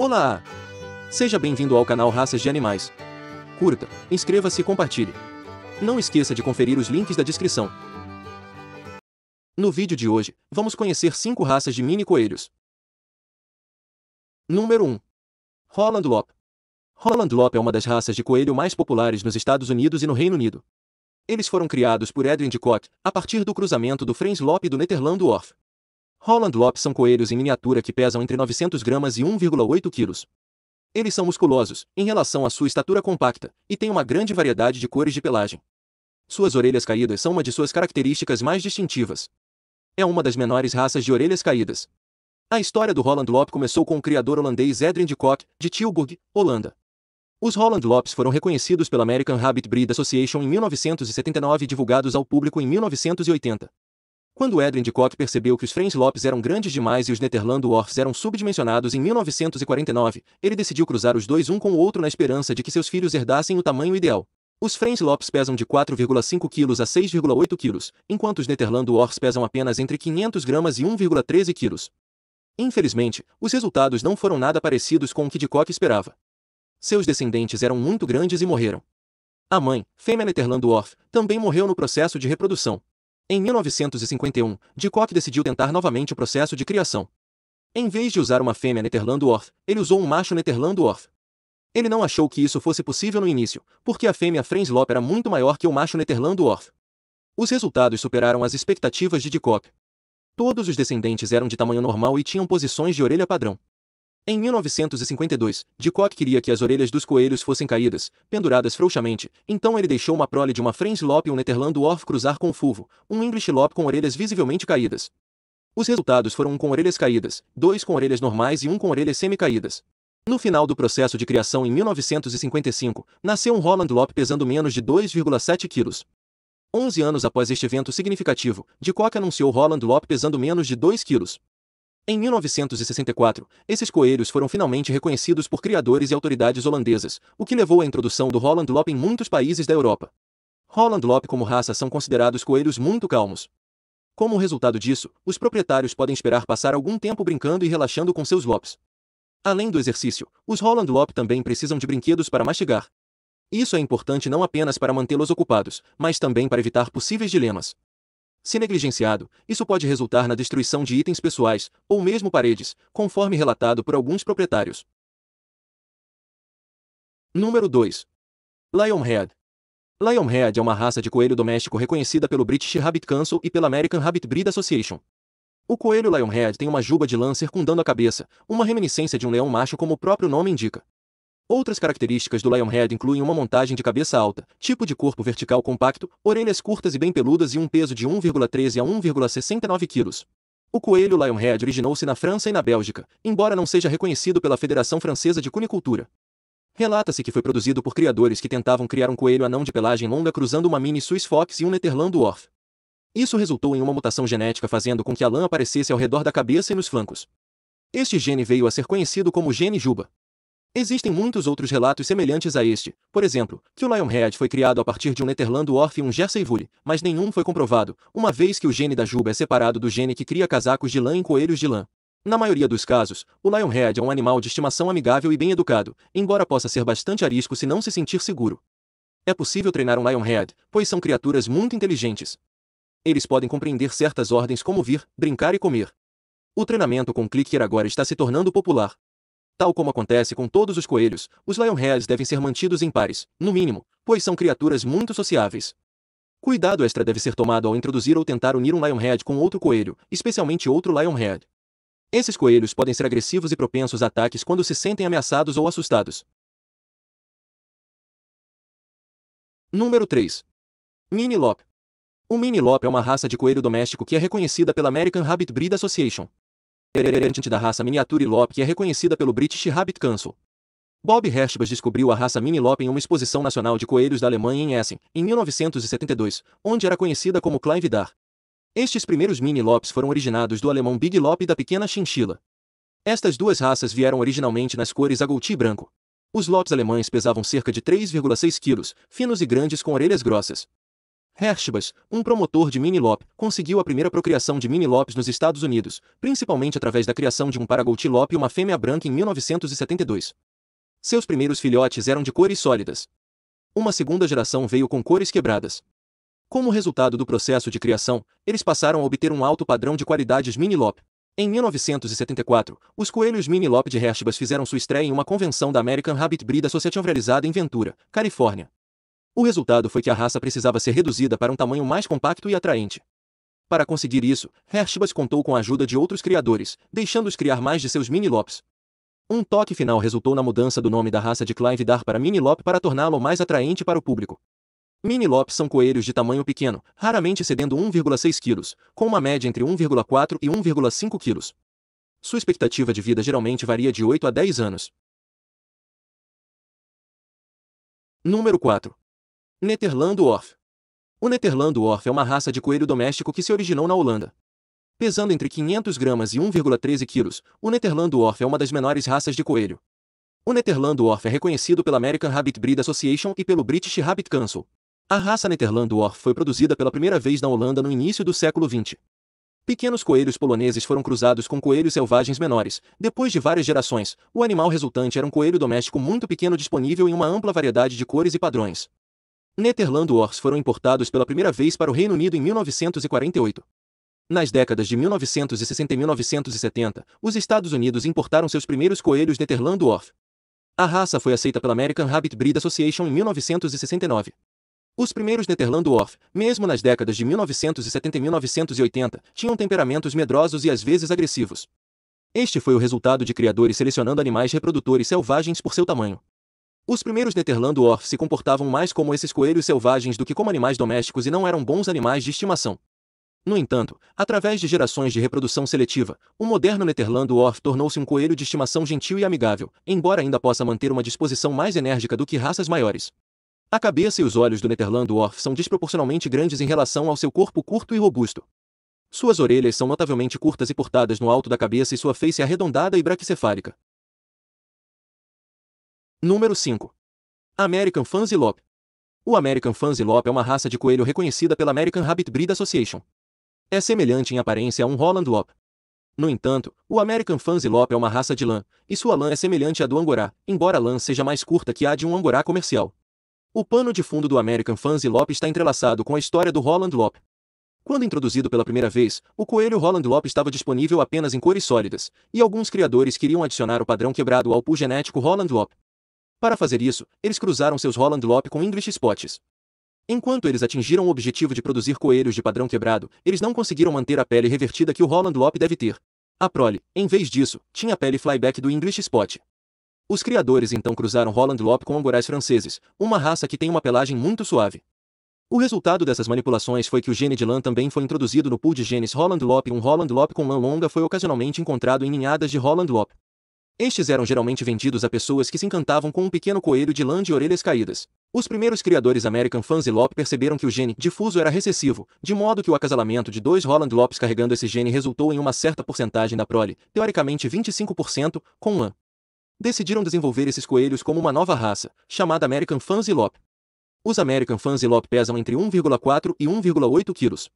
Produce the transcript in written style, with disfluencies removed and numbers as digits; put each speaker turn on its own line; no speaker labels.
Olá! Seja bem-vindo ao canal Raças de Animais. Curta, inscreva-se e compartilhe. Não esqueça de conferir os links da descrição. No vídeo de hoje, vamos conhecer 5 raças de mini coelhos. Número 1. Holland Lop. Holland Lop é uma das raças de coelho mais populares nos Estados Unidos e no Reino Unido. Eles foram criados por Adrian de Kock, a partir do cruzamento do French Lop e do Netherland Dwarf. Holland Lop são coelhos em miniatura que pesam entre 900 gramas e 1,8 kg. Eles são musculosos, em relação à sua estatura compacta, e têm uma grande variedade de cores de pelagem. Suas orelhas caídas são uma de suas características mais distintivas. É uma das menores raças de orelhas caídas. A história do Holland Lop começou com o criador holandês Adrian de Kock, de Tilburg, Holanda. Os Holland Lops foram reconhecidos pela American Rabbit Breed Association em 1979 e divulgados ao público em 1980. Quando Adrian de Kock percebeu que os French Lops eram grandes demais e os Netherland Dwarfs eram subdimensionados em 1949, ele decidiu cruzar os dois um com o outro na esperança de que seus filhos herdassem o tamanho ideal. Os French Lops pesam de 4,5 kg a 6,8 kg, enquanto os Netherland Dwarfs pesam apenas entre 500 gramas e 1,13 kg. Infelizmente, os resultados não foram nada parecidos com o que de Kock esperava. Seus descendentes eram muito grandes e morreram. A mãe, fêmea Netherland Dwarf, também morreu no processo de reprodução. Em 1951, de Kock decidiu tentar novamente o processo de criação. Em vez de usar uma fêmea Netherland Dwarf, ele usou um macho Netherland Dwarf. Ele não achou que isso fosse possível no início, porque a fêmea French Lop era muito maior que o macho Netherland Dwarf. Os resultados superaram as expectativas de Kock. Todos os descendentes eram de tamanho normal e tinham posições de orelha padrão. Em 1952, de Kock queria que as orelhas dos coelhos fossem caídas, penduradas frouxamente, então ele deixou uma prole de uma French Lop e um Netherland Dwarf cruzar com o fulvo, um English Lop com orelhas visivelmente caídas. Os resultados foram um com orelhas caídas, 2 com orelhas normais e um com orelhas semi-caídas. No final do processo de criação em 1955, nasceu um Holland Lop pesando menos de 2,7 kg. 11 anos após este evento significativo, de Kock anunciou Holland Lop pesando menos de 2 kg. Em 1964, esses coelhos foram finalmente reconhecidos por criadores e autoridades holandesas, o que levou à introdução do Holland Lop em muitos países da Europa. Holland Lop como raça são considerados coelhos muito calmos. Como resultado disso, os proprietários podem esperar passar algum tempo brincando e relaxando com seus Lops. Além do exercício, os Holland Lop também precisam de brinquedos para mastigar. Isso é importante não apenas para mantê-los ocupados, mas também para evitar possíveis dilemas. Se negligenciado, isso pode resultar na destruição de itens pessoais, ou mesmo paredes, conforme relatado por alguns proprietários. Número 2. Lionhead. Lionhead é uma raça de coelho doméstico reconhecida pelo British Rabbit Council e pela American Rabbit Breed Association. O coelho Lionhead tem uma juba de lã circundando a cabeça, uma reminiscência de um leão macho como o próprio nome indica. Outras características do Lionhead incluem uma montagem de cabeça alta, tipo de corpo vertical compacto, orelhas curtas e bem peludas e um peso de 1,13 a 1,69 kg. O coelho Lionhead originou-se na França e na Bélgica, embora não seja reconhecido pela Federação Francesa de Cunicultura. Relata-se que foi produzido por criadores que tentavam criar um coelho anão de pelagem longa cruzando uma mini Swiss Fox e um Netherland Dwarf. Isso resultou em uma mutação genética fazendo com que a lã aparecesse ao redor da cabeça e nos flancos. Este gene veio a ser conhecido como gene Juba. Existem muitos outros relatos semelhantes a este, por exemplo, que o Lionhead foi criado a partir de um Netherland Dwarf e um Jersey Woolly, mas nenhum foi comprovado, uma vez que o gene da juba é separado do gene que cria casacos de lã em coelhos de lã. Na maioria dos casos, o Lionhead é um animal de estimação amigável e bem educado, embora possa ser bastante arisco se não se sentir seguro. É possível treinar um Lionhead, pois são criaturas muito inteligentes. Eles podem compreender certas ordens como vir, brincar e comer. O treinamento com clicker agora está se tornando popular. Tal como acontece com todos os coelhos, os Lionheads devem ser mantidos em pares, no mínimo, pois são criaturas muito sociáveis. Cuidado extra deve ser tomado ao introduzir ou tentar unir um Lionhead com outro coelho, especialmente outro Lionhead. Esses coelhos podem ser agressivos e propensos a ataques quando se sentem ameaçados ou assustados. Número 3. Mini Lop. O Mini Lop é uma raça de coelho doméstico que é reconhecida pela American Rabbit Breed Association. Da raça Miniature Lop que é reconhecida pelo British Rabbit Council. Bob Hershbas descobriu a raça Mini Lop em uma exposição nacional de coelhos da Alemanha em Essen, em 1972, onde era conhecida como Klein Vidar. Estes primeiros Mini Lops foram originados do alemão Big Lop e da pequena chinchila. Estas duas raças vieram originalmente nas cores agouti e branco. Os Lops alemães pesavam cerca de 3,6 kg, finos e grandes com orelhas grossas. Hershbas, um promotor de mini lop, conseguiu a primeira procriação de mini lops nos Estados Unidos, principalmente através da criação de um Paragould lop e uma fêmea branca em 1972. Seus primeiros filhotes eram de cores sólidas. Uma segunda geração veio com cores quebradas. Como resultado do processo de criação, eles passaram a obter um alto padrão de qualidades mini lop. Em 1974, os coelhos mini lop de Hershbas fizeram sua estreia em uma convenção da American Rabbit Breed Association realizada em Ventura, Califórnia. O resultado foi que a raça precisava ser reduzida para um tamanho mais compacto e atraente. Para conseguir isso, Hershbas contou com a ajuda de outros criadores, deixando-os criar mais de seus mini lops. Um toque final resultou na mudança do nome da raça de Clive Dar para mini lop para torná-lo mais atraente para o público. Mini lops são coelhos de tamanho pequeno, raramente excedendo 1,6 kg, com uma média entre 1,4 e 1,5 kg. Sua expectativa de vida geralmente varia de 8 a 10 anos. Número 4. Nederland Dwarf. O Nederland Dwarf é uma raça de coelho doméstico que se originou na Holanda. Pesando entre 500 gramas e 1,13 kg, o Nederland Dwarf é uma das menores raças de coelho. O Nederland Dwarf é reconhecido pela American Rabbit Breed Association e pelo British Rabbit Council. A raça Nederland Dwarf foi produzida pela primeira vez na Holanda no início do século XX. Pequenos coelhos poloneses foram cruzados com coelhos selvagens menores. Depois de várias gerações, o animal resultante era um coelho doméstico muito pequeno disponível em uma ampla variedade de cores e padrões. Nederland Dwarfs foram importados pela primeira vez para o Reino Unido em 1948. Nas décadas de 1960 e 1970, os Estados Unidos importaram seus primeiros coelhos Nederland Dwarf. A raça foi aceita pela American Rabbit Breed Association em 1969. Os primeiros Nederland Dwarf, mesmo nas décadas de 1970 e 1980, tinham temperamentos medrosos e às vezes agressivos. Este foi o resultado de criadores selecionando animais reprodutores selvagens por seu tamanho. Os primeiros Nederland Dwarf se comportavam mais como esses coelhos selvagens do que como animais domésticos e não eram bons animais de estimação. No entanto, através de gerações de reprodução seletiva, o moderno Nederland Dwarf tornou-se um coelho de estimação gentil e amigável, embora ainda possa manter uma disposição mais enérgica do que raças maiores. A cabeça e os olhos do Nederland Dwarf são desproporcionalmente grandes em relação ao seu corpo curto e robusto. Suas orelhas são notavelmente curtas e portadas no alto da cabeça e sua face é arredondada e braquicefálica. Número 5. American Fancy Lop. O American Fancy Lop é uma raça de coelho reconhecida pela American Rabbit Breed Association. É semelhante em aparência a um Holland Lop. No entanto, o American Fancy Lop é uma raça de lã, e sua lã é semelhante à do Angorá, embora a lã seja mais curta que a de um Angorá comercial. O pano de fundo do American Fancy Lop está entrelaçado com a história do Holland Lop. Quando introduzido pela primeira vez, o coelho Holland Lop estava disponível apenas em cores sólidas, e alguns criadores queriam adicionar o padrão quebrado ao pool genético Holland Lop. Para fazer isso, eles cruzaram seus Holland Lop com English Spots. Enquanto eles atingiram o objetivo de produzir coelhos de padrão quebrado, eles não conseguiram manter a pele revertida que o Holland Lop deve ter. A prole, em vez disso, tinha a pele flyback do English Spot. Os criadores então cruzaram Holland Lop com Angorás franceses, uma raça que tem uma pelagem muito suave. O resultado dessas manipulações foi que o gene de lã também foi introduzido no pool de genes Holland Lop e um Holland Lop com lã longa foi ocasionalmente encontrado em ninhadas de Holland Lop. Estes eram geralmente vendidos a pessoas que se encantavam com um pequeno coelho de lã de orelhas caídas. Os primeiros criadores American Fancy Lop perceberam que o gene difuso era recessivo, de modo que o acasalamento de dois Holland Lops carregando esse gene resultou em uma certa porcentagem da prole, teoricamente 25%, com lã. Decidiram desenvolver esses coelhos como uma nova raça, chamada American Fancy Lop. Os American Fancy Lop pesam entre 1,4 e 1,8 kg.